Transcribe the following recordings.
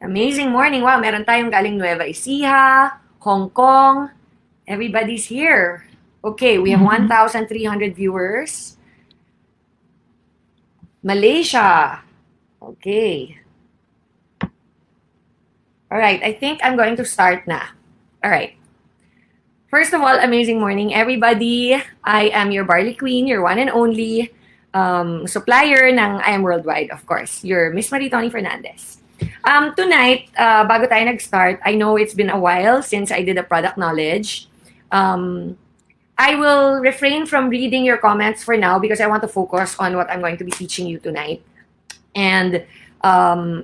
Amazing morning. Wow, meron tayong galing Nueva Ecija, Hong Kong. Everybody's here. Okay, we have 1,300 viewers. Malaysia. Okay. All right, I think I'm going to start na. All right. First of all, amazing morning, everybody. I am your Barley Queen, your one and only supplier ng I Am Worldwide, of course. Your Miss Maritoni Fernandez. Tonight, bago tayo nag-start, I know it's been a while since I did a product knowledge. I will refrain from reading your comments for now because I want to focus on what I'm going to be teaching you tonight. And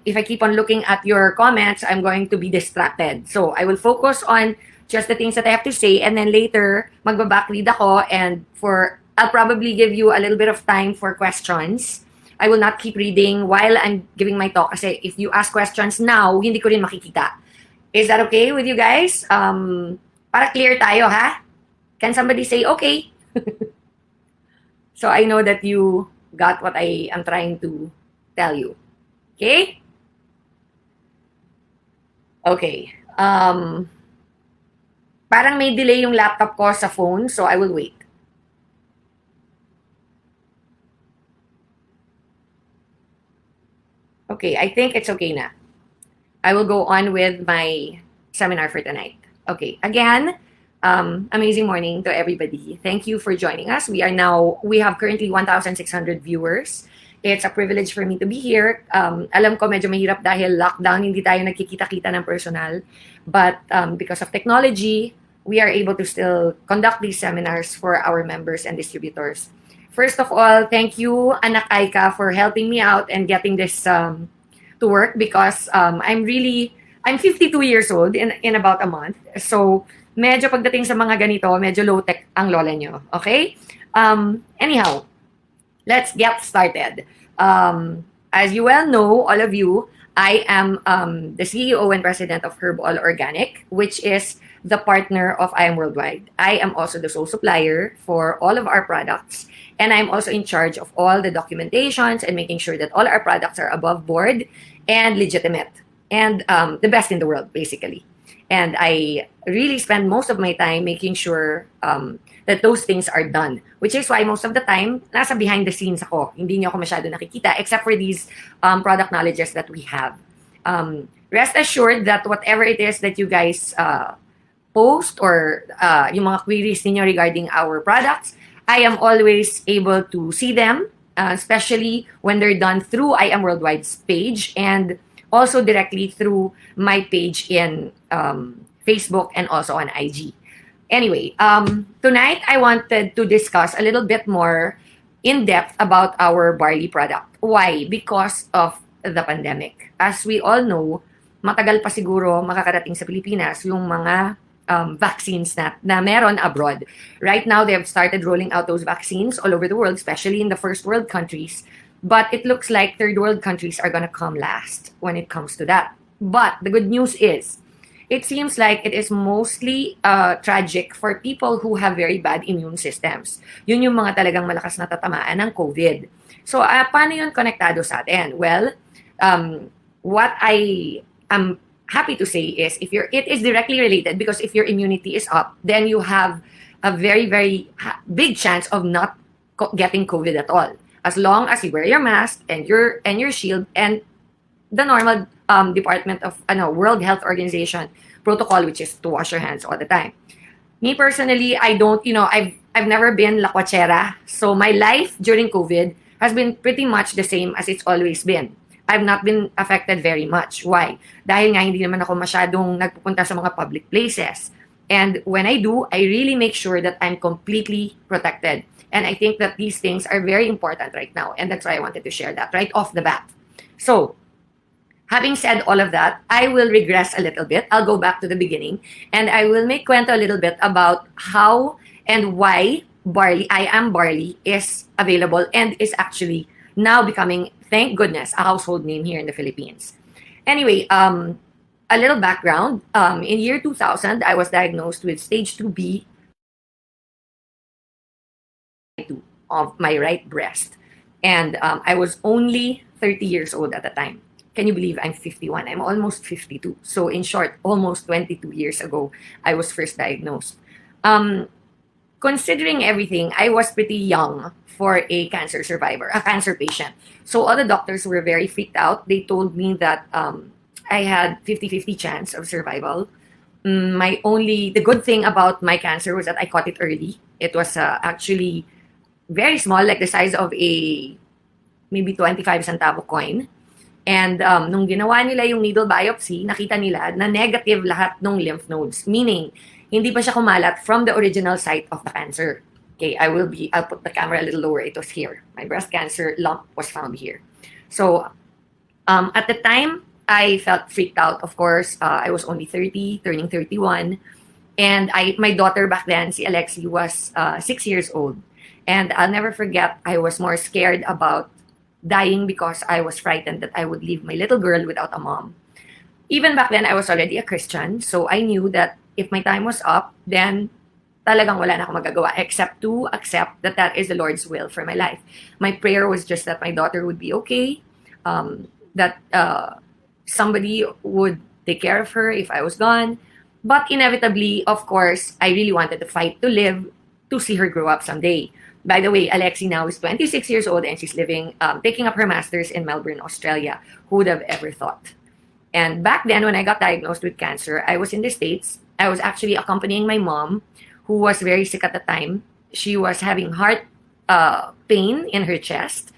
if I keep on looking at your comments, I'm going to be distracted. So I will focus on just the things that I have to say, and then later, magbabackread ako, and I'll probably give you a little bit of time for questions. I will not keep reading while I'm giving my talk kasi if you ask questions now, hindi ko rin makikita. Is that okay with you guys? Para clear tayo, ha? Can somebody say okay? So I know that you got what I am trying to tell you. Okay? Okay. Parang may delay yung laptop ko sa phone, so I will wait. Okay, I think it's okay na. I will go on with my seminar for tonight. Okay, again, amazing morning to everybody. Thank you for joining us. We have currently 1,600 viewers. It's a privilege for me to be here. Alam ko medyo mahirap dahil lockdown, hindi tayo nagkikita-kita ng personal. But because of technology, we are able to still conduct these seminars for our members and distributors. First of all, thank you, Anak Aika, for helping me out and getting this to work because I'm 52 years old in about a month. So, medyo pagdating sa mga ganito, medyo low-tech ang lola nyo. Okay? Anyhow, let's get started. As you well know, all of you, I am the CEO and president of Herb All Organic, which is the partner of I Am Worldwide. I am also the sole supplier for all of our products, and I'm also in charge of all the documentations and making sure that all our products are above board and legitimate and the best in the world, basically. And I really spend most of my time making sure that those things are done, which is why most of the time, nasa behind the scenes ako. Hindi niyo ako masyado nakikita, except for these product knowledges that we have. Rest assured that whatever it is that you guys post or yung mga queries niyo regarding our products, I am always able to see them, especially when they're done through I Am Worldwide's page and also directly through my page in Facebook and also on IG. Anyway, tonight I wanted to discuss a little bit more in depth about our barley product. Why? Because of the pandemic. As we all know, matagal pa siguro makakarating sa Pilipinas yung mga vaccines na meron abroad. Right now, they have started rolling out those vaccines all over the world, especially in the first world countries. But it looks like third world countries are gonna come last when it comes to that. But the good news is, it seems like it is mostly tragic for people who have very bad immune systems. Yun yung mga talagang malakas na tatamaan ng COVID. So, paano yun konektado sa atin? Well, what I am happy to say is it is directly related because if your immunity is up, then you have a very, very big chance of not getting COVID at all. As long as you wear your mask and your shield and the normal Department of World Health Organization protocol, which is to wash your hands all the time. Me personally, I don't, I've never been lakwachera. So my life during COVID has been pretty much the same as it's always been. I've not been affected very much. Why? Dahil nga hindi naman ako masyadong nagpupunta sa mga public places. And when I do, I really make sure that I'm completely protected. And I think that these things are very important right now. And that's why I wanted to share that right off the bat. So, having said all of that, I will regress a little bit. I'll go back to the beginning. And I will make kwento a little bit about how and why Barley, I Am Barley, is available and is actually now becoming, thank goodness, a household name here in the Philippines. Anyway, a little background. In year 2000, I was diagnosed with stage 2B of my right breast. And I was only 30 years old at the time. can you believe I'm 51? I'm almost 52. So in short, almost 22 years ago, I was first diagnosed. Um, Considering everything, I was pretty young for a cancer survivor, a cancer patient. So all the doctors were very freaked out. They told me that I had 50-50 chance of survival. The good thing about my cancer was that I caught it early. It was actually very small, like the size of a maybe 25 centavo coin. And nung ginawa nila yung needle biopsy, nakita nila na negative lahat ng lymph nodes. Meaning, hindi pa siya kumalat from the original site of the cancer. Okay, I'll put the camera a little lower. It was here. My breast cancer lump was found here. So, at the time, I felt freaked out. Of course, I was only 30, turning 31. And my daughter back then, si Alexi, was 6 years old. And I'll never forget, I was more scared about dying because I was frightened that I would leave my little girl without a mom. Even back then, I was already a Christian, so I knew that if my time was up, then talagang wala na akong magagawa except to accept that that is the Lord's will for my life. My prayer was just that my daughter would be okay, that somebody would take care of her if I was gone. But inevitably, of course, I really wanted to fight to live to see her grow up someday. By the way, Alexi now is 26 years old and she's taking up her master's in Melbourne, Australia. Who would have ever thought? And back then, when I got diagnosed with cancer, I was in the States. I was actually accompanying my mom, who was very sick at the time. She was having heart pain in her chest,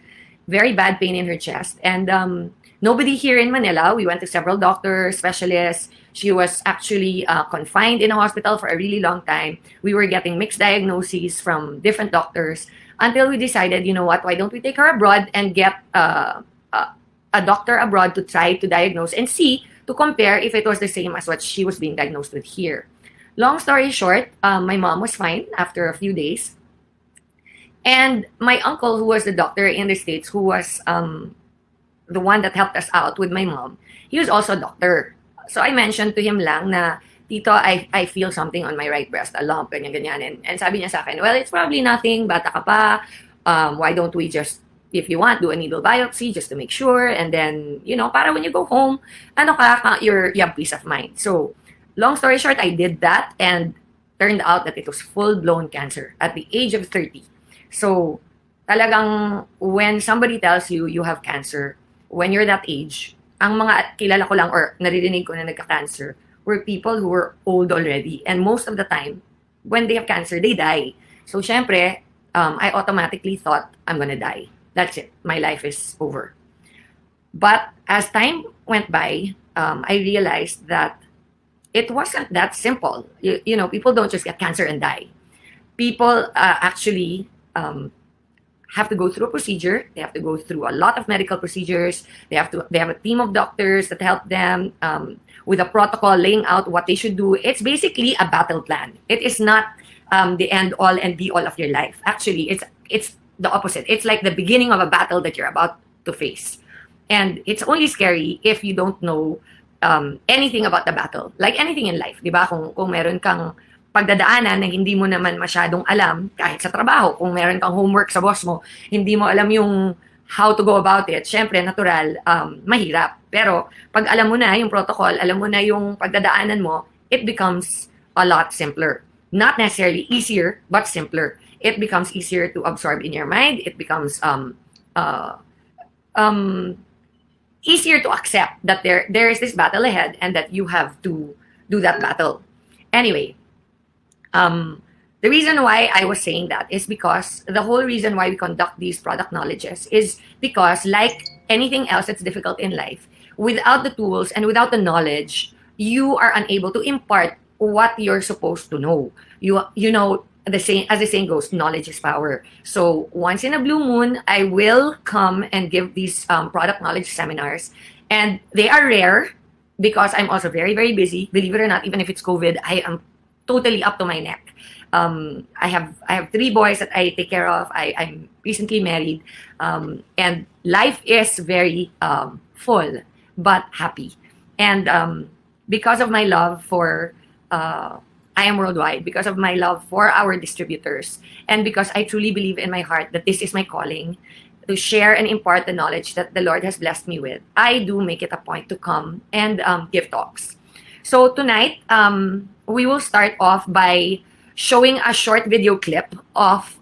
very bad pain in her chest. And nobody here in Manila. We went to several doctors, specialists. She was actually confined in a hospital for a really long time. We were getting mixed diagnoses from different doctors until we decided, you know what, why don't we take her abroad and get a doctor abroad to try to diagnose and see, to compare if it was the same as what she was being diagnosed with here. Long story short, my mom was fine after a few days. And my uncle, who was the doctor in the States, who was the one that helped us out with my mom, he was also a doctor. So I mentioned to him lang na, Tito, I feel something on my right breast, a lump, ganyan. And sabi niya sa akin, well, it's probably nothing, bata ka pa. Why don't we just, if you want, do a needle biopsy just to make sure. And then, para when you go home, you have peace of mind. So, long story short, I did that and turned out that it was full-blown cancer at the age of 30. So, talagang when somebody tells you you have cancer, when you're that age, ang mga kilala ko lang or naririnig ko na nagka-cancer were people who were old already. And most of the time, when they have cancer, they die. So, syempre, I automatically thought, I'm gonna die. That's it. My life is over. But as time went by, I realized that it wasn't that simple. People don't just get cancer and die. People actually have to go through a procedure. They have to go through a lot of medical procedures. They have a team of doctors that help them with a protocol laying out what they should do. It's basically a battle plan. It is not the end all and be all of your life. Actually, it's the opposite. It's like the beginning of a battle that you're about to face. And it's only scary if you don't know anything about the battle. Like anything in life, di ba? Kung meron kang pagdadaanan na hindi mo naman masyadong alam, kahit sa trabaho, kung meron kang homework sa boss mo, hindi mo alam yung how to go about it, syempre, natural, mahirap. Pero pag alam mo na yung protocol, alam mo na yung pagdadaanan mo, it becomes a lot simpler. Not necessarily easier, but simpler. It becomes easier to absorb in your mind. It becomes easier to accept that there is this battle ahead and that you have to do that battle. Anyway, the reason why I was saying that is because the whole reason why we conduct these product knowledges is because, like anything else that's difficult in life, without the tools and without the knowledge, you are unable to impart what you're supposed to know. As the saying goes, knowledge is power. So once in a blue moon, I will come and give these product knowledge seminars. And they are rare because I'm also very, very busy. Believe it or not, even if it's COVID, I am totally up to my neck. I have 3 boys that I take care of. I'm recently married. And life is very full, but happy. And because of my love for I Am Worldwide, because of my love for our distributors, and because I truly believe in my heart that this is my calling, to share and impart the knowledge that the Lord has blessed me with, I do make it a point to come and give talks. So tonight, we will start off by showing a short video clip of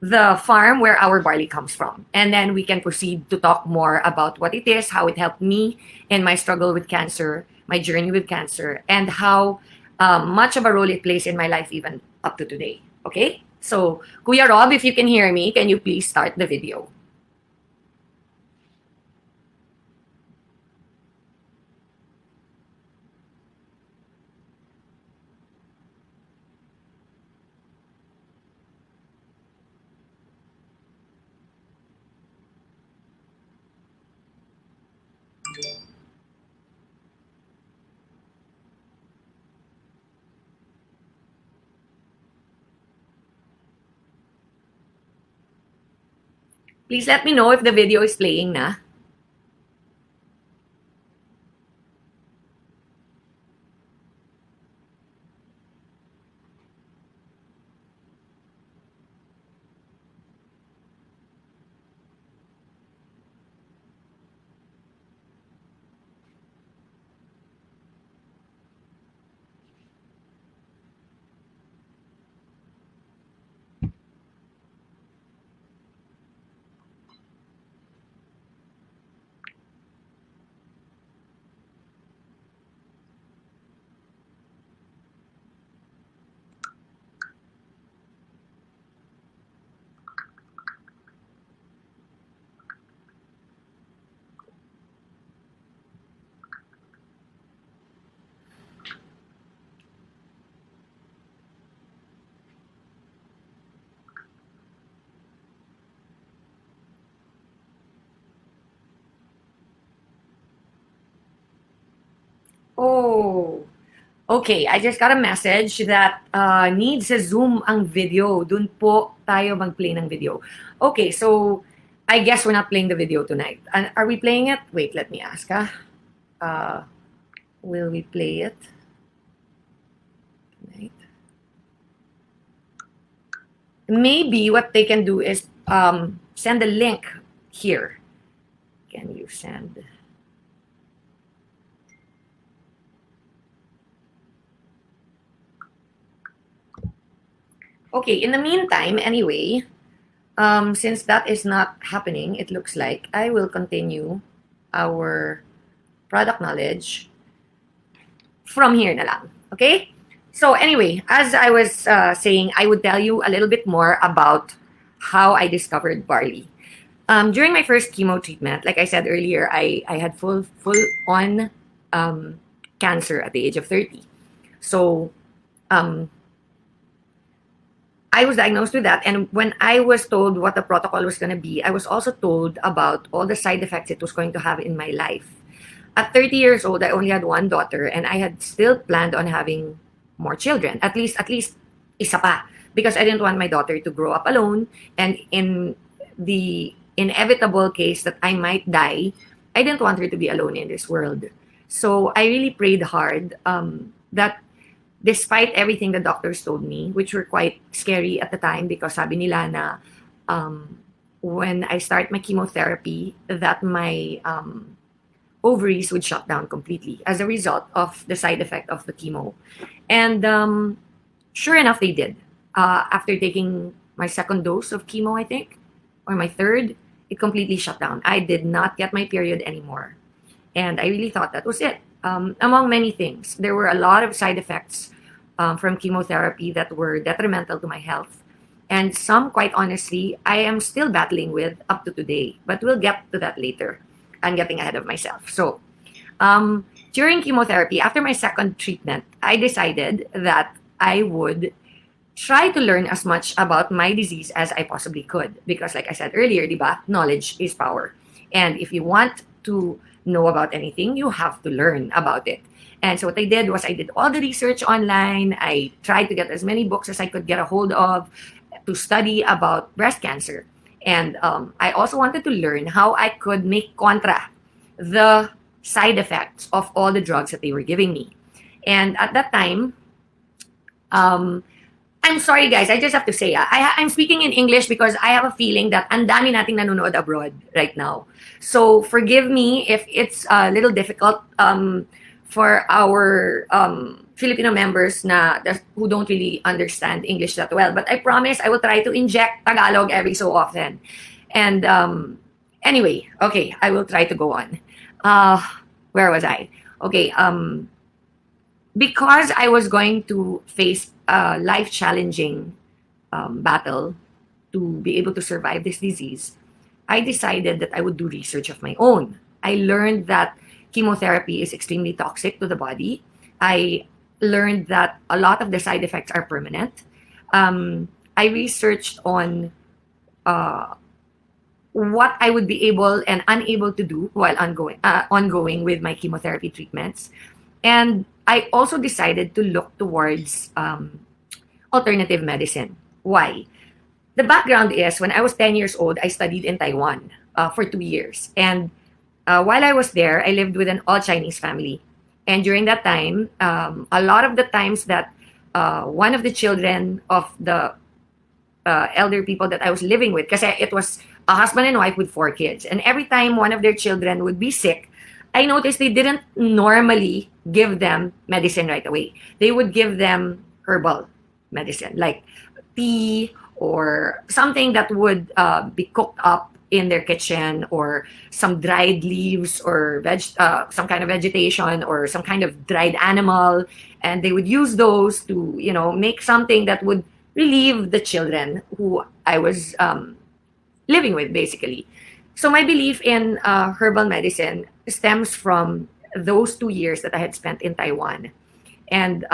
the farm where our barley comes from. And then we can proceed to talk more about what it is, how it helped me in my struggle with cancer, my journey with cancer, and how much of a role it plays in my life even up to today. Okay? So, Kuya Rob, if you can hear me, can you please start the video? Please let me know if the video is playing na. Oh, okay. I just got a message that needs a zoom ang video. Dun po tayo mag-play ng video. Okay, so I guess we're not playing the video tonight. Are we playing it? Wait, let me ask. Will we play it tonight? Maybe what they can do is send a link here. Can you send? Okay, in the meantime, anyway, since that is not happening, it looks like I will continue our product knowledge from here na lang. Okay? So anyway, as I was saying, I would tell you a little bit more about how I discovered barley. During my first chemo treatment, like I said earlier, I had full-on cancer at the age of 30. So I was diagnosed with that, and when I was told what the protocol was going to be, I was also told about all the side effects it was going to have in my life. At 30 years old, I only had one daughter, and I had still planned on having more children, at least isa pa, because I didn't want my daughter to grow up alone, and in the inevitable case that I might die, I didn't want her to be alone in this world. So I really prayed hard that despite everything the doctors told me, which were quite scary at the time because sabi nila na when I start my chemotherapy, that my ovaries would shut down completely as a result of the side effect of the chemo. And sure enough, they did. After taking my second dose of chemo, I think, or my third, it completely shut down. I did not get my period anymore. And I really thought that was it. Among many things, there were a lot of side effects from chemotherapy that were detrimental to my health. And some, quite honestly, I am still battling with up to today. But we'll get to that later. I'm getting ahead of myself. So, during chemotherapy, after my second treatment, I decided that I would try to learn as much about my disease as I possibly could. Because like I said earlier, diba, knowledge is power. And if you want to know about anything, you have to learn about it. And so what I did was I did all the research online. I tried to get as many books as I could get a hold of to study about breast cancer. And I also wanted to learn how I could make contra the side effects of all the drugs that they were giving me. And at that time, I'm sorry guys, I just have to say, I'm speaking in English because I have a feeling that ang dami nating nanonood abroad right now. So forgive me if it's a little difficult for our Filipino members who don't really understand English that well. But I promise I will try to inject Tagalog every so often. And anyway, okay, I will try to go on. Uh, where was I? Okay, because I was going to face a life challenging battle to be able to survive this disease, I decided that I would do research of my own. I learned that chemotherapy is extremely toxic to the body. I learned that a lot of the side effects are permanent. I researched on uh, what I would be able and unable to do while ongoing with my chemotherapy treatments. And I also decided to look towards alternative medicine. Why? The background is when I was 10 years old, I studied in Taiwan for 2 years. And while I was there, I lived with an all Chinese family. And during that time, a lot of the times that one of the children of the elder people that I was living with, because it was a husband and wife with 4 kids. And every time one of their children would be sick, I noticed they didn't normally give them medicine right away. They would give them herbal medicine, like tea or something that would be cooked up in their kitchen, or some dried leaves or some kind of vegetation or some kind of dried animal. And they would use those to, make something that would relieve the children who I was living with, basically. So my belief in herbal medicine stems from those 2 years that I had spent in Taiwan. And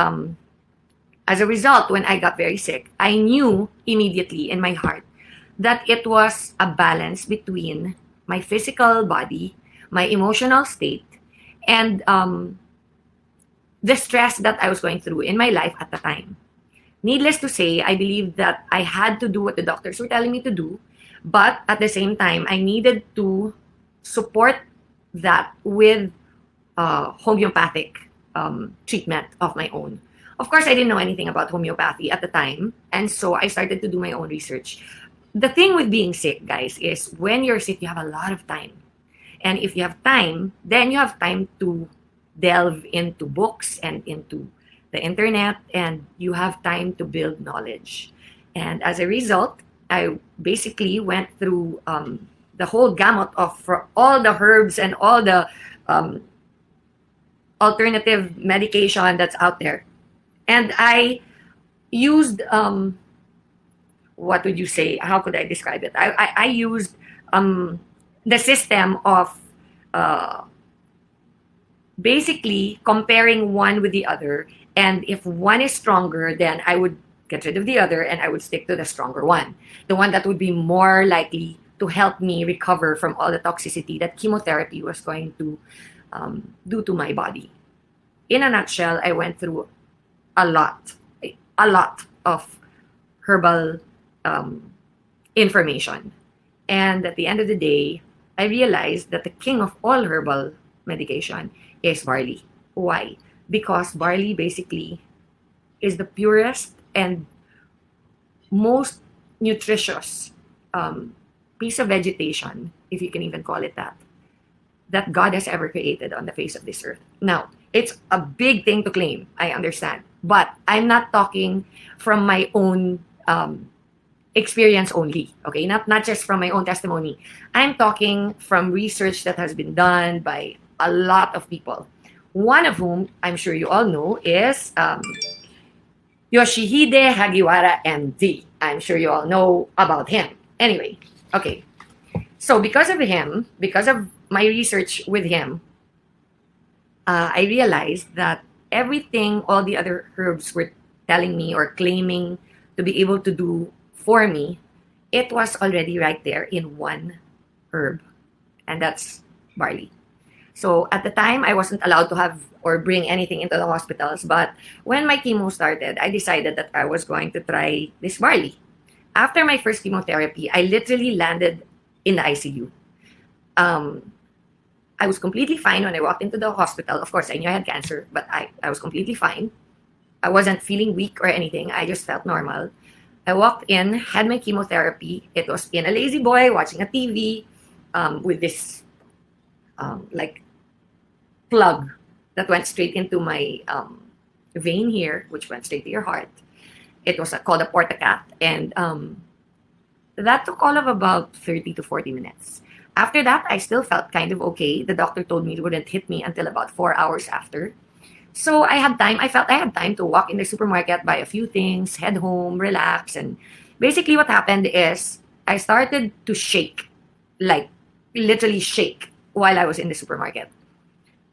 as a result, when I got very sick, I knew immediately in my heart that it was a balance between my physical body, my emotional state, and the stress that I was going through in my life at the time. Needless to say, I believed that I had to do what the doctors were telling me to do, but at the same time, I needed to support that with homeopathic treatment of my own. Of course, I didn't know anything about homeopathy at the time, and so I started to do my own research. The thing with being sick, guys, is when you're sick, you have a lot of time. And if you have time, then you have time to delve into books and into the internet, and you have time to build knowledge. And as a result, I basically went through the whole gamut of for all the herbs and all the alternative medication that's out there. And I used, what would you say? How could I describe it? I used the system of basically comparing one with the other. And if one is stronger, then I would get rid of the other and I would stick to the stronger one. The one that would be more likely to help me recover from all the toxicity that chemotherapy was going to do to my body. In a nutshell, I went through a lot of herbal information. And at the end of the day, I realized that the king of all herbal medication is barley. Why? Because barley basically is the purest and most nutritious piece of vegetation, if you can even call it that God has ever created on the face of this earth. Now, it's a big thing to claim, I understand. But I'm not talking from my own experience only, okay? Not just from my own testimony. I'm talking from research that has been done by a lot of people. One of whom, I'm sure you all know, is Yoshihide Hagiwara, MD. I'm sure you all know about him. Anyway, okay. So because of him, because of my research with him, I realized that everything all the other herbs were telling me or claiming to be able to do for me, it was already right there in one herb, and that's barley. So at the time, I wasn't allowed to have or bring anything into the hospitals, but when my chemo started, I decided that I was going to try this barley. After my first chemotherapy, I literally landed in the ICU. I was completely fine when I walked into the hospital. Of course, I knew I had cancer, but I was completely fine. I wasn't feeling weak or anything. I just felt normal. I walked in, had my chemotherapy. It was in a lazy boy watching a TV with this like plug that went straight into my vein here, which went straight to your heart. It was called a portacat, and that took all of about 30 to 40 minutes. After that, I still felt kind of okay. The doctor told me it wouldn't hit me until about 4 hours after. So I had time. I felt I had time to walk in the supermarket, buy a few things, head home, relax. And basically, what happened is I started to shake, like literally shake, while I was in the supermarket.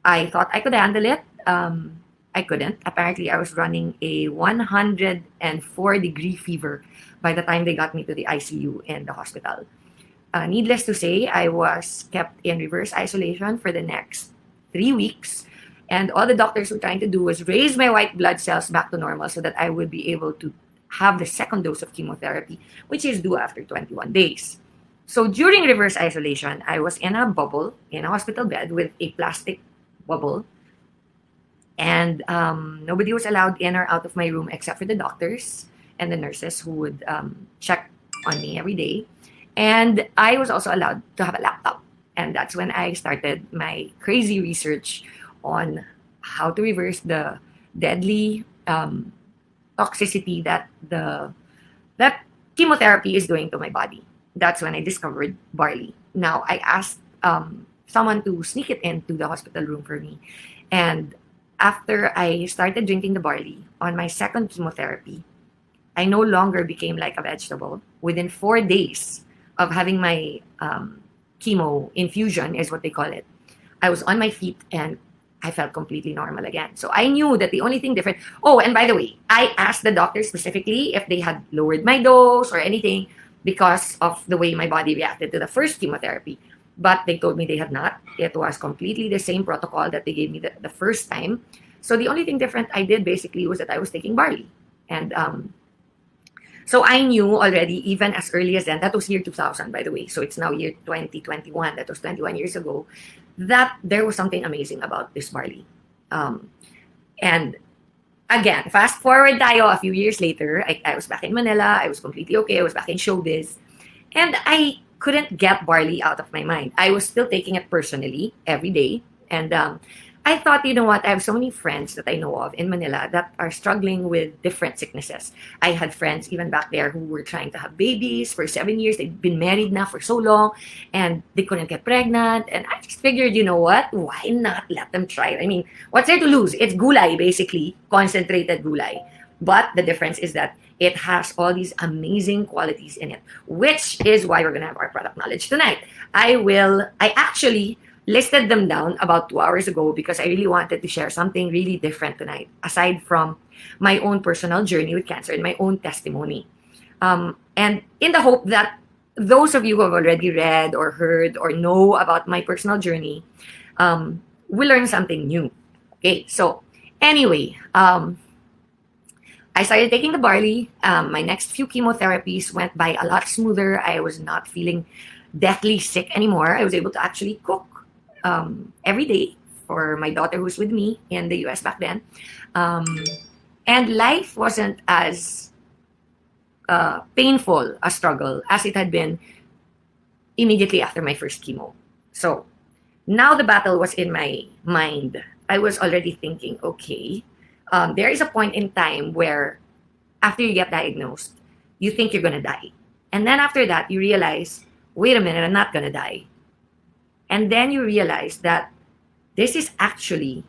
I thought I could handle it. I couldn't. Apparently, I was running a 104-degree fever by the time they got me to the ICU in the hospital. Needless to say, I was kept in reverse isolation for the next 3 weeks. And all the doctors were trying to do was raise my white blood cells back to normal so that I would be able to have the second dose of chemotherapy, which is due after 21 days. So during reverse isolation, I was in a bubble, in a hospital bed with a plastic bubble. And nobody was allowed in or out of my room except for the doctors and the nurses who would check on me every day. And I was also allowed to have a laptop. And that's when I started my crazy research on how to reverse the deadly toxicity that chemotherapy is doing to my body. That's when I discovered barley. Now, I asked someone to sneak it into the hospital room for me. And after I started drinking the barley on my second chemotherapy, I no longer became like a vegetable. Within 4 days of having my chemo infusion, is what they call it, I was on my feet and I felt completely normal again. So I knew that the only thing different. Oh, and by the way, I asked the doctor specifically if they had lowered my dose or anything because of the way my body reacted to the first chemotherapy. But they told me they had not. It was completely the same protocol that they gave me the first time. So the only thing different I did basically was that I was taking barley. And so I knew already, even as early as then, that was year 2000, by the way. So it's now year 2021. That was 21 years ago. That there was something amazing about this barley. And again, fast forward tayo a few years later, I was back in Manila. I was completely okay. I was back in showbiz. And I couldn't get barley out of my mind. I was still taking it personally every day. And I thought, you know what, I have so many friends that I know of in Manila that are struggling with different sicknesses. I had friends even back there who were trying to have babies for 7 years. They'd been married now for so long and they couldn't get pregnant. And I just figured, you know what, why not let them try it? I mean, what's there to lose? It's gulay, basically, concentrated gulay. But the difference is that it has all these amazing qualities in it, which is why we're going to have our product knowledge tonight. I actually listed them down about 2 hours ago because I really wanted to share something really different tonight, aside from my own personal journey with cancer and my own testimony. And in the hope that those of you who have already read or heard or know about my personal journey will learn something new. Okay, so anyway, I started taking the barley. My next few chemotherapies went by a lot smoother. I was not feeling deathly sick anymore. I was able to actually cook every day for my daughter who's with me in the US back then. And life wasn't as painful a struggle as it had been immediately after my first chemo. So now the battle was in my mind. I was already thinking, okay, there is a point in time where after you get diagnosed, you think you're going to die. And then after that, you realize, wait a minute, I'm not going to die. And then you realize that this is actually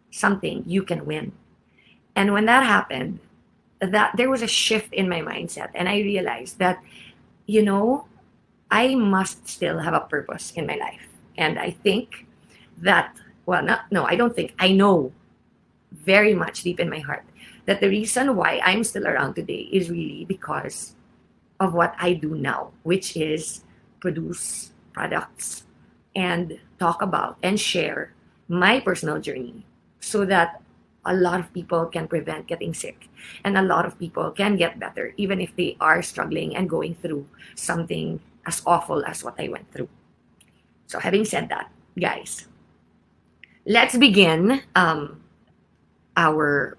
something you can win. And when that happened, that there was a shift in my mindset. And I realized that, you know, I must still have a purpose in my life. And I think that, I don't think, I know very much deep in my heart that the reason why I'm still around today is really because of what I do now, which is produce products and talk about and share my personal journey so that a lot of people can prevent getting sick and a lot of people can get better even if they are struggling and going through something as awful as what I went through. So having said that, guys, let's begin our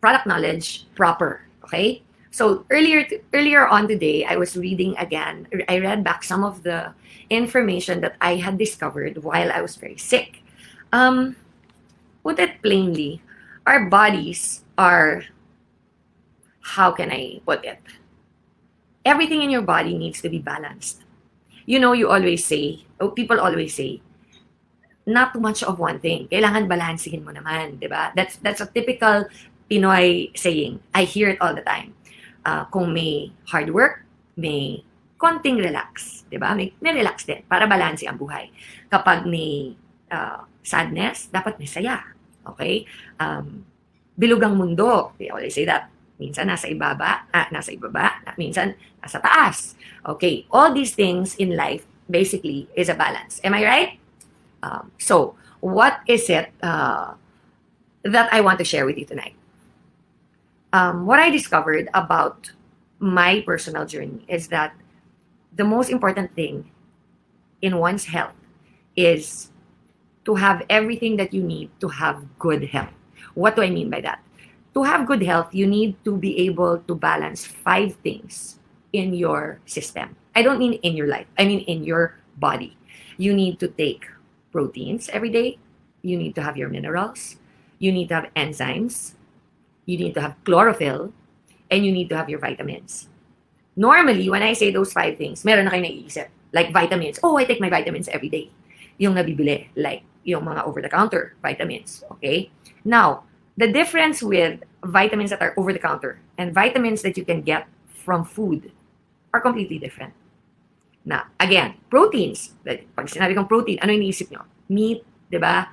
product knowledge proper. Okay? So earlier on today, I was reading again. I read back some of the information that I had discovered while I was very sick. Put it plainly, our bodies are, how can I put it? Everything in your body needs to be balanced. You know, people always say, not too much of one thing. Kailangan balansehin mo naman, di ba? That's a typical Pinoy saying. I hear it all the time. Kung may hard work, may konting relax, di ba? May relax din para balanse ang buhay. Kapag may sadness, dapat may saya. Okay? Bilog ang mundo. They always say that. Minsan nasa ibaba, minsan nasa taas. Okay, all these things in life basically is a balance. Am I right? So, what is it that I want to share with you tonight? What I discovered about my personal journey is that the most important thing in one's health is to have everything that you need to have good health. What do I mean by that? To have good health, you need to be able to balance 5 things in your system. I don't mean in your life. I mean in your body. You need to take proteins every day. You need to have your minerals. You need to have enzymes. You need to have chlorophyll. And you need to have your vitamins. Normally, when I say those 5 things, meron na kayo naiisip. Like vitamins. Oh, I take my vitamins every day. Yung nabibili. Like yung mga over-the-counter vitamins. Okay? Now, the difference with vitamins that are over-the-counter and vitamins that you can get from food are completely different. Na, again, proteins. Pag sinabi kong protein, ano iniisip nyo? Meat, di ba?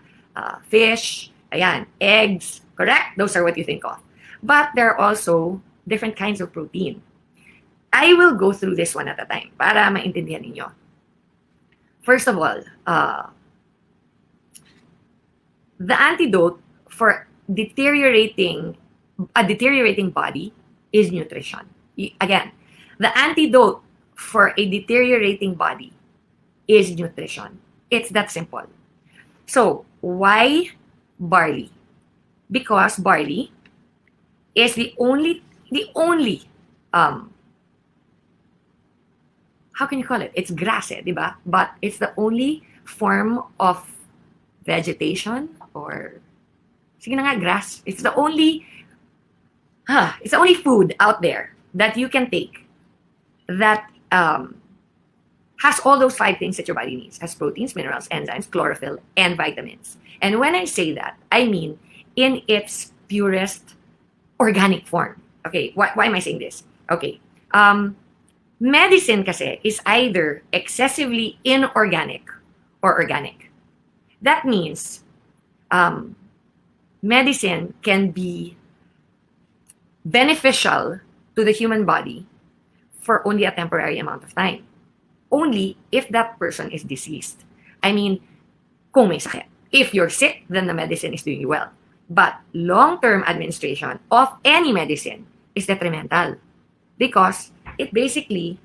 Fish, ayan, eggs, correct? Those are what you think of. But there are also different kinds of protein. I will go through this one at a time para maintindihan ninyo. First of all, the antidote for a deteriorating body is nutrition. Again, the antidote for a deteriorating body is nutrition. It's that simple. So, why barley? Because barley is the only how can you call it? It's grass, diba? But it's the only form of vegetation or sige na nga, grass. It's the only food out there that you can take that has all those 5 things that your body needs. Has proteins, minerals, enzymes, chlorophyll, and vitamins. And when I say that, I mean in its purest organic form. Okay, why am I saying this? Okay, medicine kasi is either excessively inorganic or organic. That means medicine can be beneficial to the human body for only a temporary amount of time. Only if that person is deceased. I mean, kung may sakit. If you're sick, then the medicine is doing you well. But long-term administration of any medicine is detrimental because it basically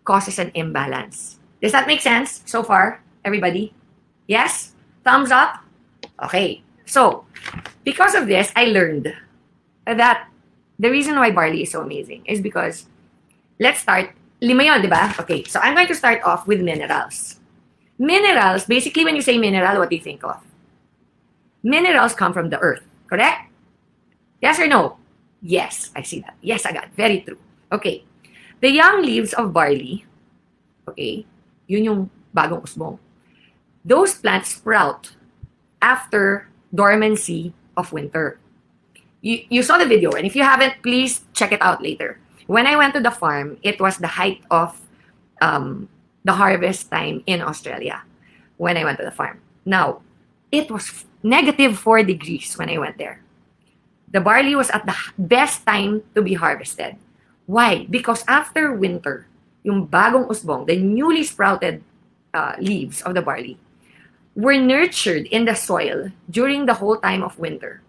causes an imbalance. Does that make sense so far, everybody? Yes? Thumbs up? Okay. So, because of this, I learned that the reason why barley is so amazing is because, let's start, 5 yun, di ba? Okay, so I'm going to start off with minerals. Minerals, basically when you say mineral, what do you think of? Minerals come from the earth, correct? Yes or no? Yes, I see that. Yes, agad. Very true. Okay. The young leaves of barley, okay, yun yung bagong usbong. Those plants sprout after dormancy of winter. You saw the video, and if you haven't, please check it out later. When I went to the farm, it was the height of the harvest time in Australia when I went to the farm. Now, it was -4 degrees when I went there. The barley was at the best time to be harvested. Why? Because after winter, yung bagong usbong, the newly sprouted leaves of the barley, were nurtured in the soil during the whole time of winter.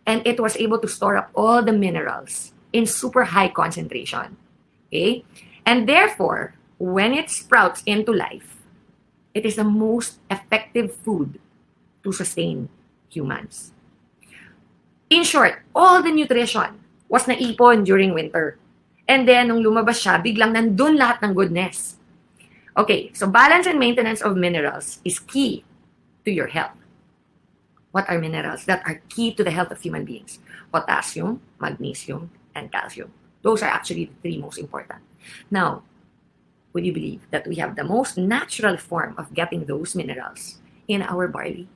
And it was able to store up all the minerals in super high concentration. Okay? And therefore, when it sprouts into life, it is the most effective food to sustain humans. In short, all the nutrition was naipon during winter. And then, nung lumabas siya, biglang nandun lahat ng goodness. Okay, so balance and maintenance of minerals is key to your health. What are minerals that are key to the health of human beings? Potassium, magnesium, and calcium. Those are actually the three most important. Now, would you believe that we have the most natural form of getting those minerals in our barley?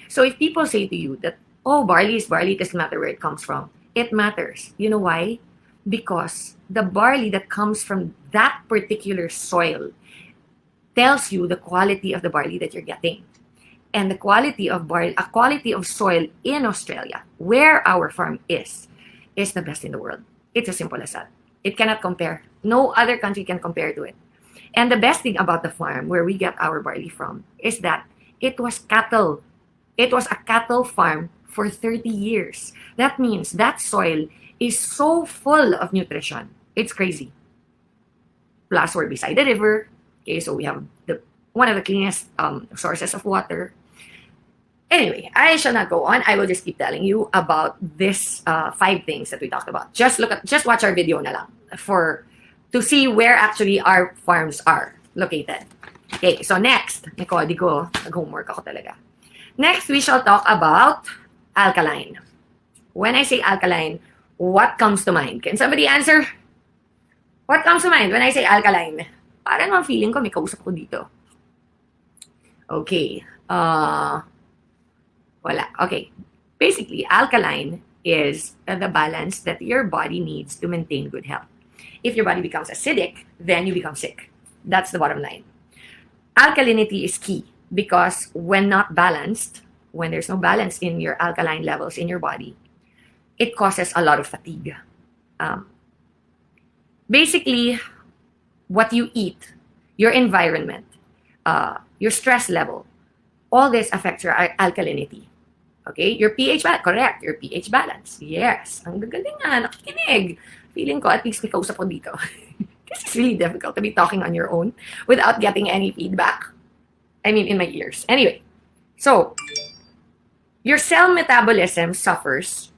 So if people say to you that, oh, barley is barley, it doesn't matter where it comes from, it matters. You know why? Because the barley that comes from that particular soil tells you the quality of the barley that you're getting. And the quality of barley, a quality of soil in Australia, where our farm is the best in the world. It's as simple as that. It cannot compare. No other country can compare to it. And the best thing about the farm where we get our barley from is that it was cattle. It was a cattle farm for 30 years. That means that soil is so full of nutrition. It's crazy. Plus, we're beside the river. Okay, so we have one of the cleanest sources of water. Anyway, I shall not go on. I will just keep telling you about this 5 things that we talked about. Just watch our video na lang to see where actually our farms are located. Okay, so next, nag-homework ako talaga. Next, we shall talk about alkaline. When I say alkaline, what comes to mind? Can somebody answer? What comes to mind when I say alkaline? Parang ang feeling ko may kausap ko dito. Okay. Wala. Okay. Basically, alkaline is the balance that your body needs to maintain good health. If your body becomes acidic, then you become sick. That's the bottom line. Alkalinity is key because when not balanced, when there's no balance in your alkaline levels in your body, it causes a lot of fatigue. Basically, what you eat, your environment, your stress level, all this affects your alkalinity. Okay? Your pH balance. Correct. Your pH balance. Yes. Ang gagaling nga. Nakikinig. Feeling ko, at least may kausap ko dito. Because it's really difficult to be talking on your own without getting any feedback. I mean, in my ears. Anyway. So, your cell metabolism suffers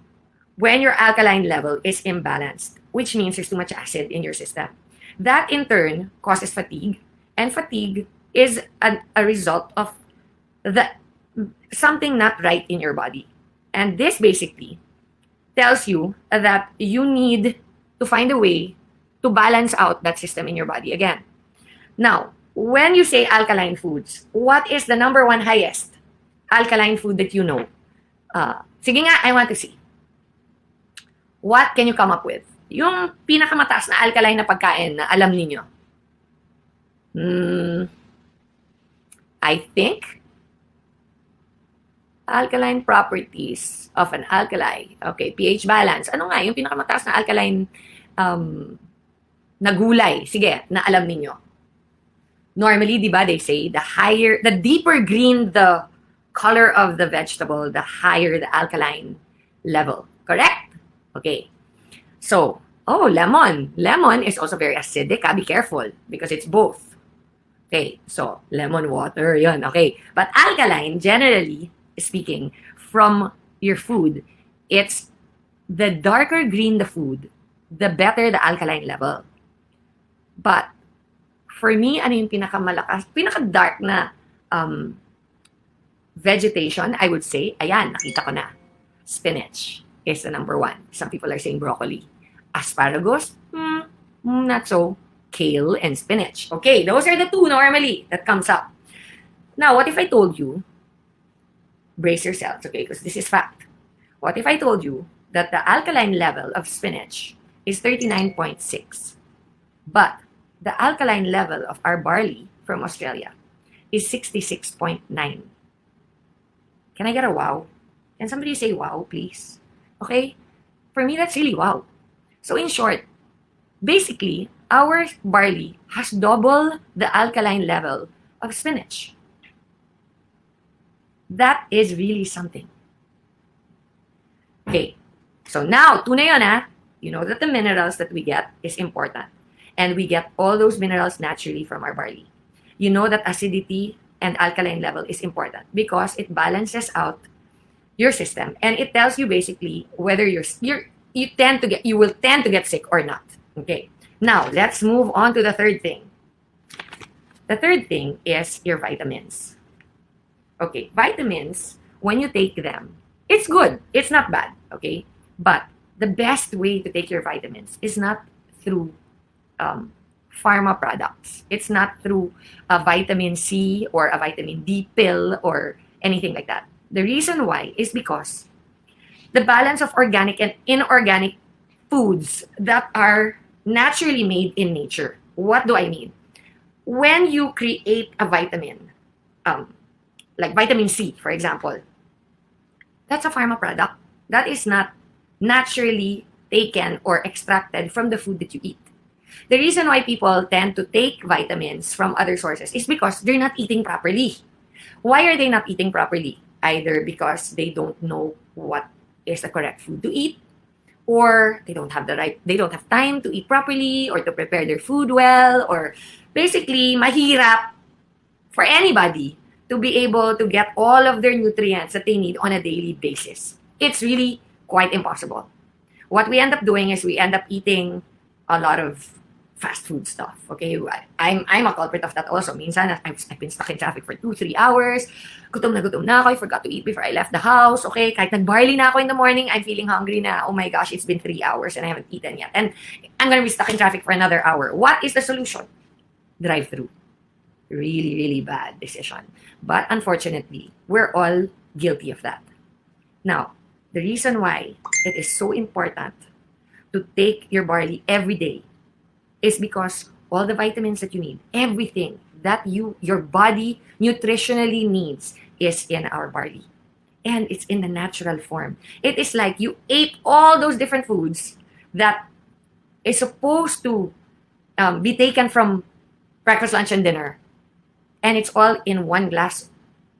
when your alkaline level is imbalanced, which means there's too much acid in your system. That, in turn, causes fatigue. And fatigue is a result of something not right in your body. And this basically tells you that you need to find a way to balance out that system in your body again. Now, when you say alkaline foods, what is the number 1 highest alkaline food that you know? Sige nga, I want to see. What can you come up with? Yung pinakamataas na alkaline na pagkain na alam niyo. I think alkaline properties of an alkali. Okay, pH balance. Ano nga, yung pinakamataas na alkaline na gulay. Sige, na alam niyo. Normally, di ba, they say, the deeper green the color of the vegetable, the higher the alkaline level. Correct? Okay. So, lemon. Lemon is also very acidic. Be careful because it's both. Okay, so lemon water, yun. Okay. But alkaline, generally speaking, from your food, it's the darker green the food, the better the alkaline level. But for me, ano yung pinaka-dark na vegetation, I would say, ayan, nakita ko na. Spinach is the number 1. Some people are saying broccoli. Asparagus, not so. Kale and spinach. Okay, those are the 2 normally that comes up. Now, what if I told you, brace yourselves, okay, because this is fact. What if I told you that the alkaline level of spinach is 39.6, but the alkaline level of our barley from Australia is 66.9? Can I get a wow? Can somebody say wow, please? Okay? For me, that's really wow. So in short, basically, our barley has double the alkaline level of spinach. That is really something. Okay, so now, 2 na yun, ha? You know that the minerals that we get is important. And we get all those minerals naturally from our barley. You know that acidity and alkaline level is important because it balances out your system, and it tells you basically whether you will tend to get sick or not. Okay. Now let's move on to the third thing. The third thing is your vitamins. Okay, vitamins, when you take them, it's good. It's not bad. Okay, but the best way to take your vitamins is not through pharma products. It's not through a vitamin C or a vitamin D pill or anything like that. The reason why is because the balance of organic and inorganic foods that are naturally made in nature. What do I mean? When you create a vitamin, like vitamin C, for example, that's a pharma product. That is not naturally taken or extracted from the food that you eat. The reason why people tend to take vitamins from other sources is because they're not eating properly. Why are they not eating properly? Either because they don't know what is the correct food to eat, or they don't have time to eat properly or to prepare their food well, or basically mahirap for anybody to be able to get all of their nutrients that they need on a daily basis. It's really quite impossible. What we end up doing is we end up eating a lot of fast food stuff. Okay, I'm a culprit of that also. Minsan, I've been stuck in traffic for 2-3 hours. Gutom na ako. I forgot to eat before I left the house. Okay, kahit nag-barley na ako in the morning, I'm feeling hungry na. Oh my gosh, it's been 3 hours and I haven't eaten yet. And I'm gonna be stuck in traffic for another hour. What is the solution? Drive-through. Really, really bad decision. But unfortunately, we're all guilty of that. Now, the reason why it is so important to take your barley every day is because all the vitamins that you need, everything that your body nutritionally needs is in our barley. And it's in the natural form. It is like you ate all those different foods that is supposed to be taken from breakfast, lunch, and dinner. And it's all in one glass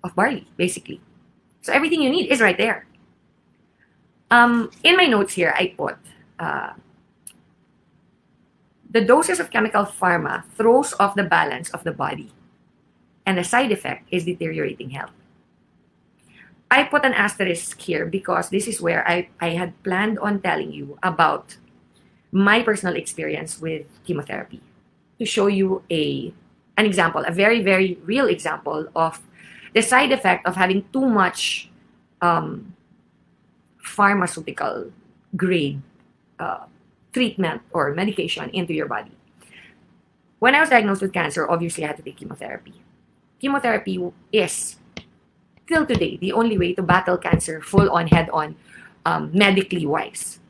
of barley, basically. So everything you need is right there. In my notes here, I put the doses of chemical pharma throws off the balance of the body, and the side effect is deteriorating health. I put an asterisk here because this is where I had planned on telling you about my personal experience with chemotherapy, to show you an example, a very, very real example of the side effect of having too much pharmaceutical grade treatment or medication into your body. When I was diagnosed with cancer, obviously I had to take chemotherapy. Chemotherapy is, till today, the only way to battle cancer full on, head on, medically wise.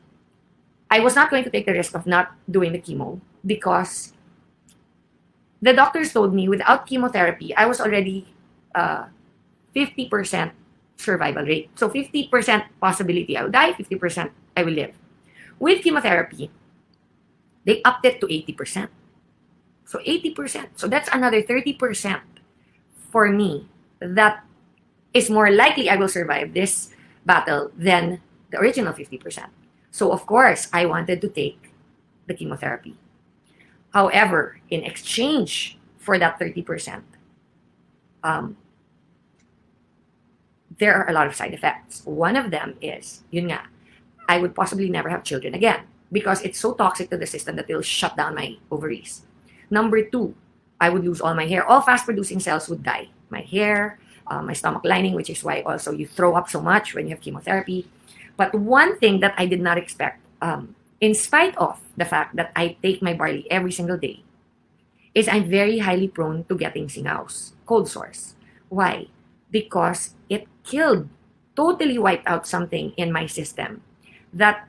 I was not going to take the risk of not doing the chemo because the doctors told me without chemotherapy, I was already 50% survival rate. So 50% possibility I will die, 50% I will live. With chemotherapy, they upped it to 80%. So 80%. So that's another 30% for me that is more likely I will survive this battle than the original 50%. So of course, I wanted to take the chemotherapy. However, in exchange for that 30%, there are a lot of side effects. One of them is, yun nga, I would possibly never have children again because it's so toxic to the system that it'll shut down my ovaries. Number two, I would lose all my hair. All fast-producing cells would die. My hair, my stomach lining, which is why also you throw up so much when you have chemotherapy. But one thing that I did not expect, in spite of the fact that I take my barley every single day, is I'm very highly prone to getting singaws, cold sores. Why? Because it totally wiped out something in my system that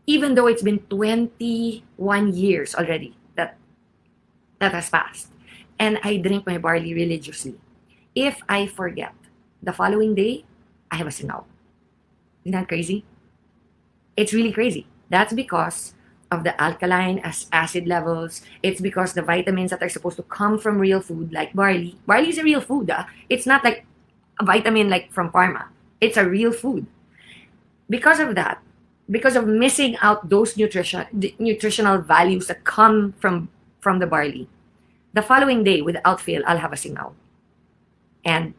even though it's been 21 years already that has passed, and I drink my barley religiously, if I forget, the following day, I have a singaw. Isn't that crazy? It's really crazy. That's because of the alkaline acid levels. It's because the vitamins that are supposed to come from real food, like barley. Barley is a real food. It's not like a vitamin like from pharma. It's a real food. Because of that, because of missing out those nutritional values that come from the barley, the following day, without fail, I'll have a singaw. And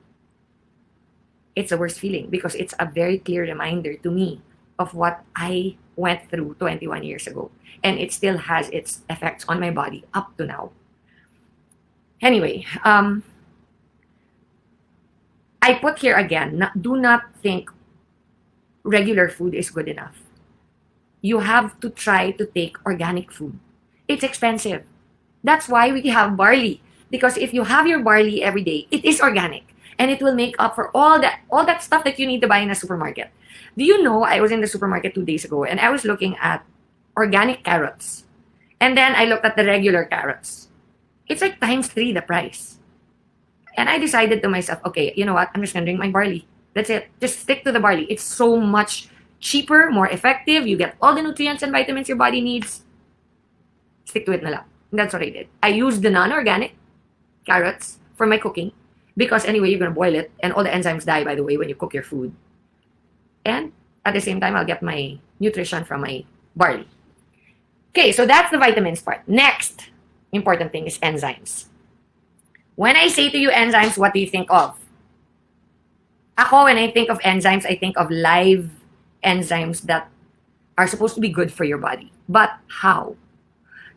it's the worst feeling because it's a very clear reminder to me of what I went through 21 years ago. And it still has its effects on my body up to now. Anyway, I put here again, do not think regular food is good enough. You have to try to take organic food. It's expensive. That's why we have barley. Because if you have your barley every day, it is organic. And it will make up for all that stuff that you need to buy in a supermarket. Do you know, I was in the supermarket 2 days ago and I was looking at organic carrots. And then I looked at the regular carrots. It's like times 3 the price. And I decided to myself, okay, you know what? I'm just going to drink my barley. That's it. Just stick to the barley. It's so much cheaper, more effective. You get all the nutrients and vitamins your body needs. Stick to it na lang. That's what I did. I used the non-organic carrots for my cooking because anyway, you're going to boil it and all the enzymes die, by the way, when you cook your food. And at the same time, I'll get my nutrition from my barley. Okay, so that's the vitamins part. Next important thing is enzymes. When I say to you enzymes, what do you think of? Ako, when I think of enzymes, I think of live enzymes that are supposed to be good for your body. But how?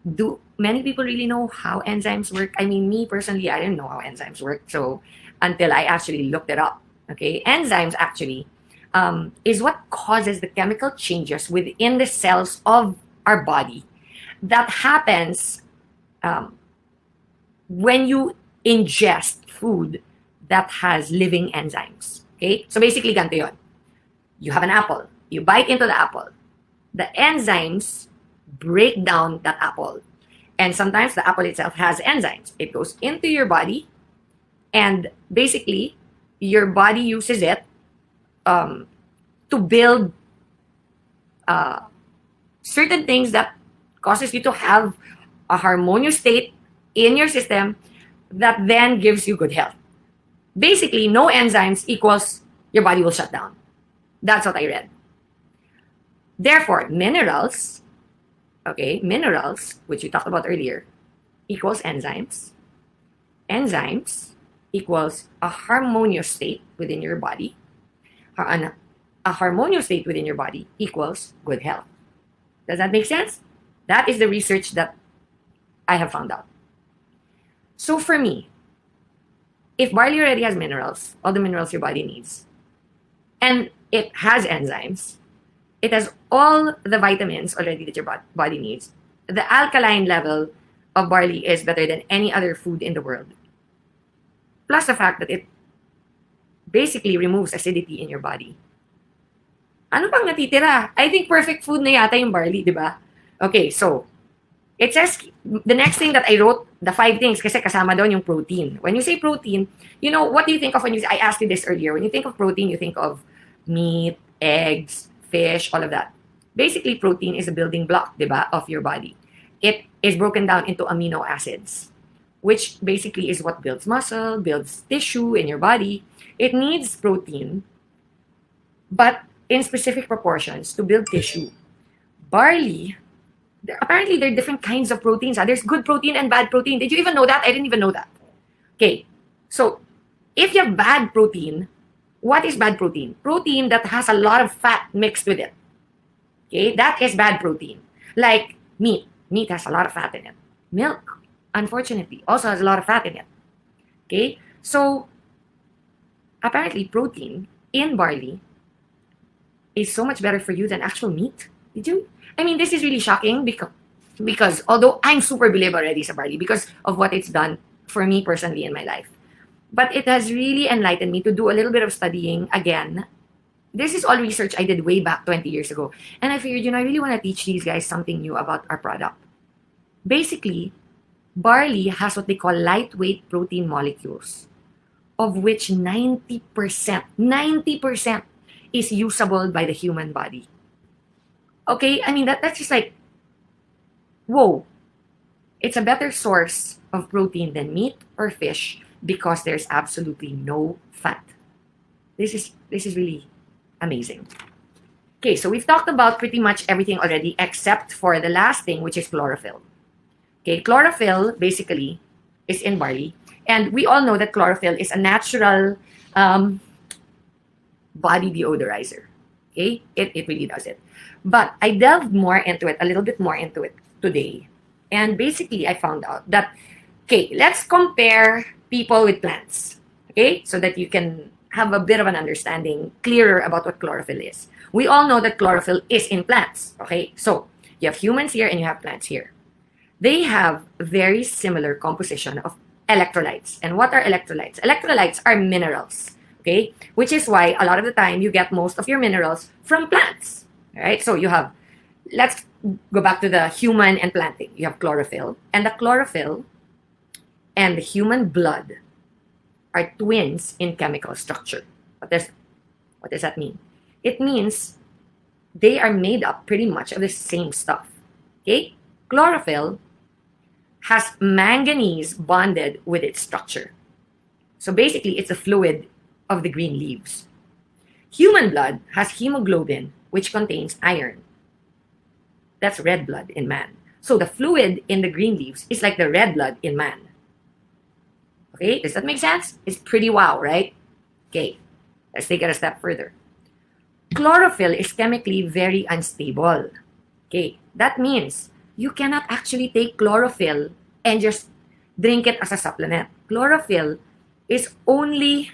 Do many people really know how enzymes work? I mean, me personally, I didn't know how enzymes work. So until I actually looked it up. Okay, enzymes actually is what causes the chemical changes within the cells of our body that happens when you ingest food that has living enzymes. Okay? So basically, ganito yun. You have an apple. You bite into the apple. The enzymes break down that apple. And sometimes the apple itself has enzymes. It goes into your body and basically your body uses it to build certain things that causes you to have a harmonious state in your system that then gives you good health. Basically, no enzymes equals your body will shut down. That's what I read. Therefore, minerals, which we talked about earlier, equals enzymes. Enzymes equals a harmonious state within your body. A harmonious state within your body equals good health. Does that make sense? That is the research that I have found out. So for me, if barley already has minerals, all the minerals your body needs, and it has enzymes, it has all the vitamins already that your body needs, the alkaline level of barley is better than any other food in the world. Plus the fact that it basically removes acidity in your body. Ano pang natitira? I think perfect food na yata yung barley, di ba? Okay, so it says, the next thing that I wrote, the 5 things, kasi kasama doon yung protein. When you say protein, you know, what do you think of when you say, I asked you this earlier, when you think of protein, you think of meat, eggs, fish, all of that. Basically, protein is a building block, di ba, of your body. It is broken down into amino acids, which basically is what builds muscle, builds tissue in your body. It needs protein, but in specific proportions to build tissue. Barley, apparently there are different kinds of proteins. There's good protein and bad protein. Did you even know that? I didn't even know that. Okay, so if you have bad protein, what is bad protein? Protein that has a lot of fat mixed with it. Okay, that is bad protein. Like meat. Meat has a lot of fat in it. Milk, unfortunately, also has a lot of fat in it. Okay, so apparently protein in barley is so much better for you than actual meat. Did you? I mean, this is really shocking because although I'm super believe already sa barley because of what it's done for me personally in my life. But it has really enlightened me to do a little bit of studying again. This is all research I did way back 20 years ago. And I figured, I really want to teach these guys something new about our product. Basically, barley has what they call lightweight protein molecules, of which 90% is usable by the human body. Okay, I mean, that's just like, whoa. It's a better source of protein than meat or fish because there's absolutely no fat. This is really amazing. Okay, so we've talked about pretty much everything already except for the last thing, which is chlorophyll. Okay, chlorophyll basically is in barley. And we all know that chlorophyll is a natural body deodorizer. Okay? It really does it. But I delved more into it, a little bit more into it today. And basically, I found out that, okay, let's compare people with plants. Okay? So that you can have a bit of an understanding, clearer about what chlorophyll is. We all know that chlorophyll is in plants. Okay? So you have humans here and you have plants here. They have very similar composition of electrolytes. And what are electrolytes? Electrolytes are minerals. Okay? Which is why a lot of the time you get most of your minerals from plants. All right? So you have, let's go back to the human and plant thing. You have chlorophyll. And the chlorophyll and the human blood are twins in chemical structure. What does that mean? It means they are made up pretty much of the same stuff. Okay? Chlorophyll has manganese bonded with its structure. So basically, it's a fluid of the green leaves. Human blood has hemoglobin, which contains iron. That's red blood in man. So the fluid in the green leaves is like the red blood in man. Okay, does that make sense? It's pretty wow, right? Okay, let's take it a step further. Chlorophyll is chemically very unstable. Okay, that means you cannot actually take chlorophyll and just drink it as a supplement. Chlorophyll is only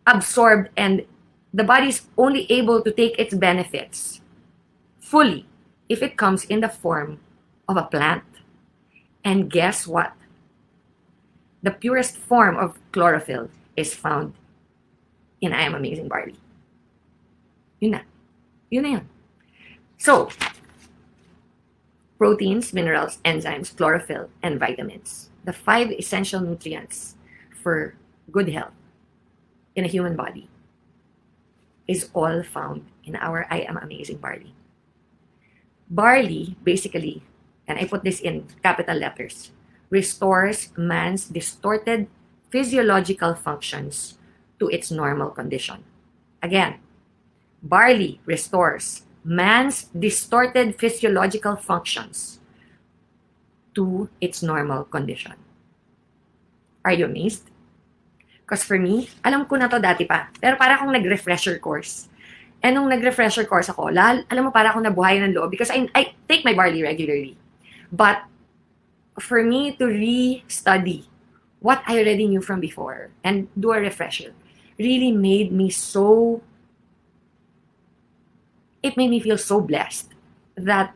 absorbed and the body is only able to take its benefits fully if it comes in the form of a plant. And guess what? The purest form of chlorophyll is found in I Am Amazing Barley. Yun na. Yun na yun. So, proteins, minerals, enzymes, chlorophyll, and vitamins. The 5 essential nutrients for good health in a human body is all found in our I Am Amazing Barley. Barley, basically, and I put this in capital letters, restores man's distorted physiological functions to its normal condition. Again, barley restores man's distorted physiological functions to its normal condition. Are you amazed? Because for me, alam ko na to dati pa. Pero para akong nag-refresher course. And nung nag-refresher course ako, alam mo, para akong nabuhayan ng loob because I take my barley regularly. But for me to re-study what I already knew from before and do a refresher really made me so, it made me feel so blessed that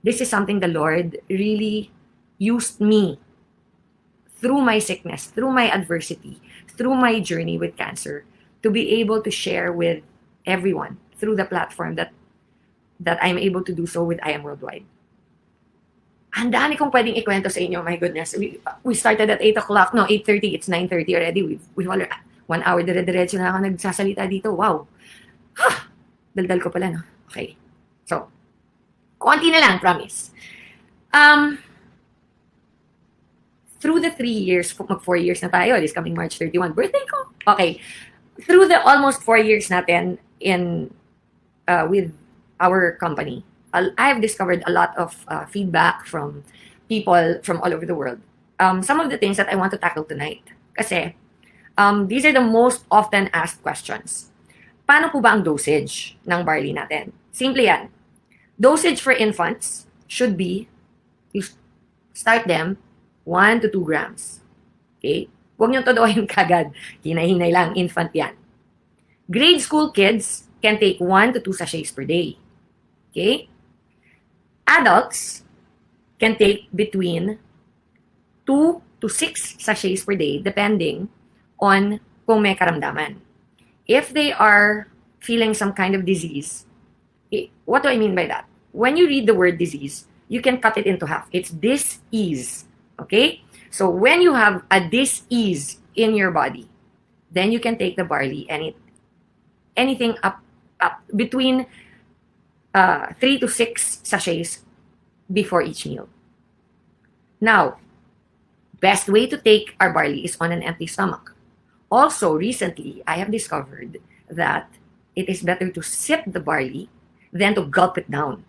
this is something the Lord really used me through my sickness, through my adversity, through my journey with cancer, to be able to share with everyone through the platform that I'm able to do so with I Am Worldwide. Ang dami kong pwedeng ikwento sa inyo, my goodness. We started at 8 o'clock, no, 8:30, it's 9:30 already. We've already, 1 hour dire-diretso na ako nagsasalita dito. Wow. Daldal ko pala, no? Okay. So, konti na lang, promise. Through the 3 years, mag 4 years na tayo, this coming March 31, birthday ko. Okay. Through the almost 4 years natin in with our company, I've discovered a lot of feedback from people from all over the world. Some of the things that I want to tackle tonight. Kasi, these are the most often asked questions. Paano po ba ang dosage ng barley natin? Simple yan. Dosage for infants should be, you start them 1 to 2 grams. Okay? Huwag niyong todohin kagad. Hinay-hinay lang, infant yan. Grade school kids can take 1 to 2 sachets per day. Okay? Adults can take between 2 to 6 sachets per day depending on kung may karamdaman. If they are feeling some kind of disease, what do I mean by that? When you read the word disease, you can cut it into half. It's dis-ease. Okay? So when you have a dis-ease in your body, then you can take the barley and anything up between 3 to 6 sachets before each meal. Now, best way to take our barley is on an empty stomach. Also, recently, I have discovered that it is better to sip the barley than to gulp it down.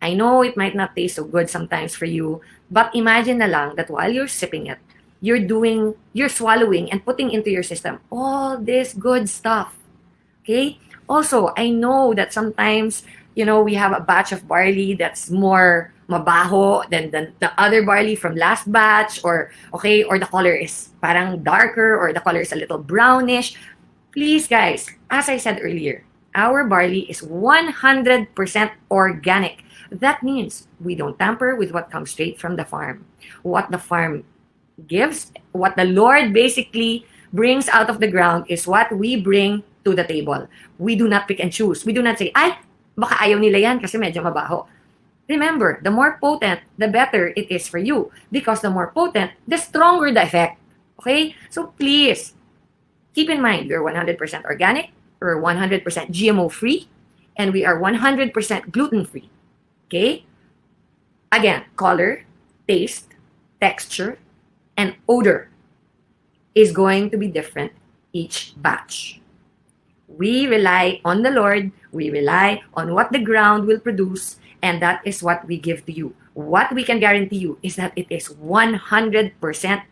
I know it might not taste so good sometimes for you, but imagine na lang that while you're sipping it, you're swallowing and putting into your system all this good stuff. Okay? Also, I know that sometimes, we have a batch of barley that's more mabaho than the other barley from last batch, or the color is parang darker, or the color is a little brownish. Please, guys, as I said earlier, our barley is 100% organic. That means we don't tamper with what comes straight from the farm. What the farm gives, what the Lord basically brings out of the ground is what we bring to the table. We do not pick and choose. We do not say, ay, baka ayaw nila yan kasi medyo mabaho. Remember, the more potent, the better it is for you. Because the more potent, the stronger the effect. Okay? So please, keep in mind, we're 100% organic, we're 100% GMO-free, and we are 100% gluten-free. Okay? Again, color, taste, texture, and odor is going to be different each batch. We rely on the Lord, we rely on what the ground will produce, and that is what we give to you. What we can guarantee you is that it is 100%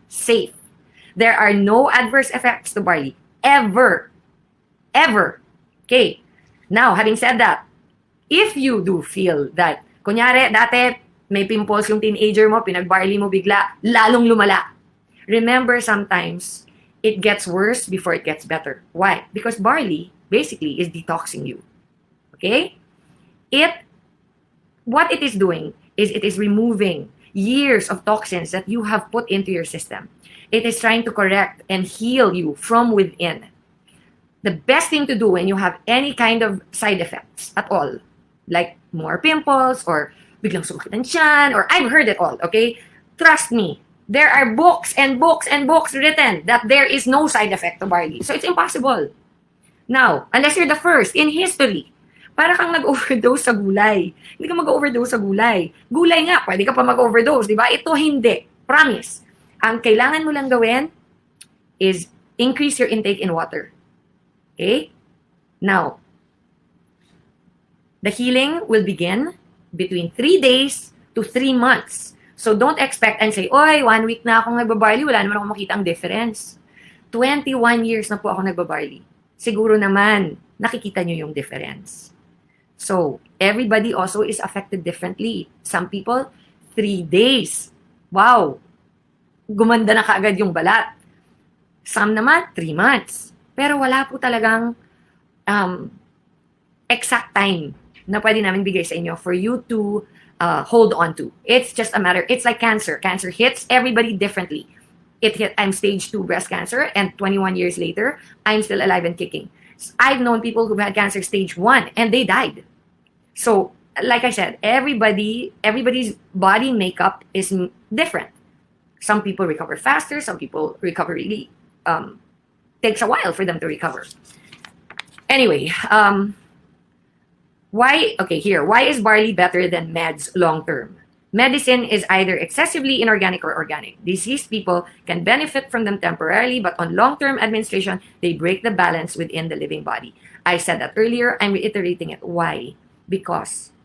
safe. There are no adverse effects to barley. Ever. Ever. Okay. Now, having said that, if you do feel that, kunyari, dati, may pimples yung teenager mo, pinag-barley mo bigla, lalong lumala. Remember, sometimes, it gets worse before it gets better. Why? Because barley, basically, is detoxing you. Okay? What it is doing is it is removing years of toxins that you have put into your system. It is trying to correct and heal you from within. The best thing to do when you have any kind of side effects at all, like more pimples or biglang sumakit ang tiyan, or I've heard it all, okay? Trust me, there are books and books and books written that there is no side effect to barley. So it's impossible. Now, unless you're the first in history, para kang nag-overdose sa gulay. Hindi ka mag-overdose sa gulay. Gulay nga, pwede ka pa mag-overdose, di ba? Ito hindi. Promise. Ang kailangan mo lang gawin is increase your intake in water. Okay? Now, the healing will begin between 3 days to 3 months. So don't expect and say, oy, 1 week na akong nagbabarley, wala naman akong makita ang difference. 21 years na po ako nagbabarley. Siguro naman, nakikita nyo yung difference. So, everybody also is affected differently. Some people, 3 days. Wow! Gumanda na kaagad yung balat. Some naman, 3 months. Pero wala po talagang exact time na pwede namin bigay sa inyo for you to hold on to. It's just a matter, it's like cancer. Cancer hits everybody differently. I'm stage 2 breast cancer, and 21 years later, I'm still alive and kicking. I've known people who had cancer stage 1 and they died. So, like I said, everybody's body makeup is different. Some people recover faster, some people recover really takes a while for them to recover. Anyway, why is barley better than meds long term? Medicine is either excessively inorganic or organic. Diseased people can benefit from them temporarily, but on long-term administration, they break the balance within the living body. I said that earlier. I'm reiterating it. Why? Because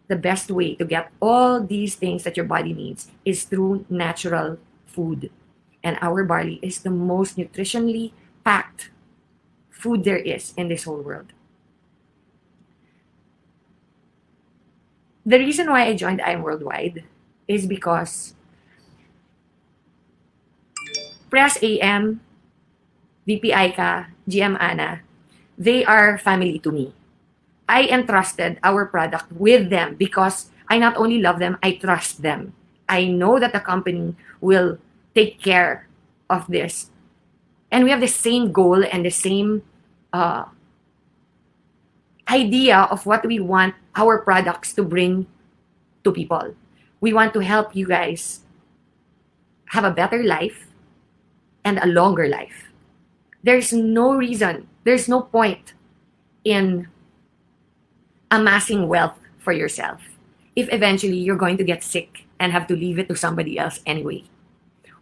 the best way to get all these things that your body needs is through natural food. And our barley is the most nutritionally packed food there is in this whole world. The reason why I joined I'm Worldwide is because Press AM, VP Aika, GM Ana, they are family to me. I entrusted our product with them because I not only love them, I trust them. I know that the company will take care of this. And we have the same goal and the same idea of what we want our products to bring to people. We want to help you guys have a better life and a longer life. There's no reason, there's no point in amassing wealth for yourself if eventually you're going to get sick and have to leave it to somebody else anyway.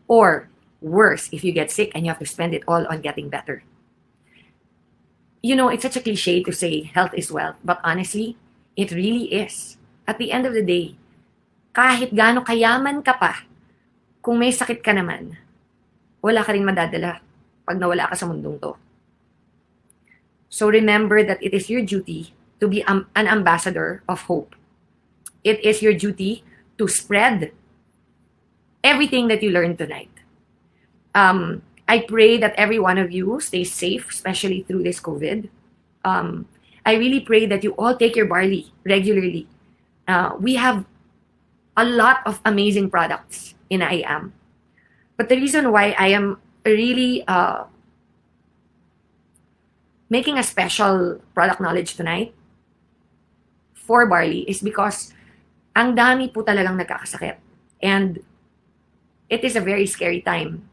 Or worse, if you get sick and you have to spend it all on getting better. You know, it's such a cliche to say health is wealth, but honestly, it really is. At the end of the day, kahit gaano kayaman ka pa, kung may sakit ka naman, wala ka rin madadala pag nawala ka sa mundong to. So remember that it is your duty to be an ambassador of hope. It is your duty to spread everything that you learned tonight. I pray that every one of you stays safe, especially through this COVID. I really pray that you all take your barley regularly. We have a lot of amazing products in IAM. But the reason why I am really making a special product knowledge tonight for barley is because ang dami po talagang nagkakasakit. And it is a very scary time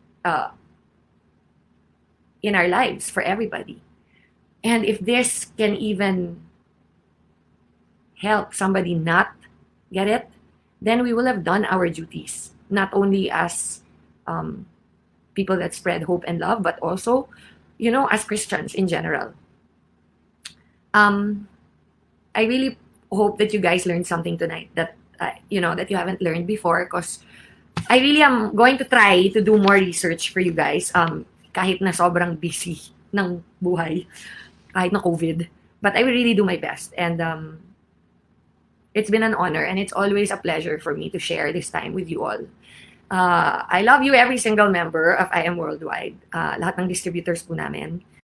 in our lives for everybody. And if this can even help somebody not get it, then we will have done our duties, not only as people that spread hope and love, but also, as Christians in general. I really hope that you guys learned something tonight that that you haven't learned before, because I really am going to try to do more research for you guys, kahit na sobrang busy ng buhay, kahit na COVID. But I will really do my best. And it's been an honor, and it's always a pleasure for me to share this time with you all. I love you, every single member of I Am Worldwide. Lahat ng distributors po namin.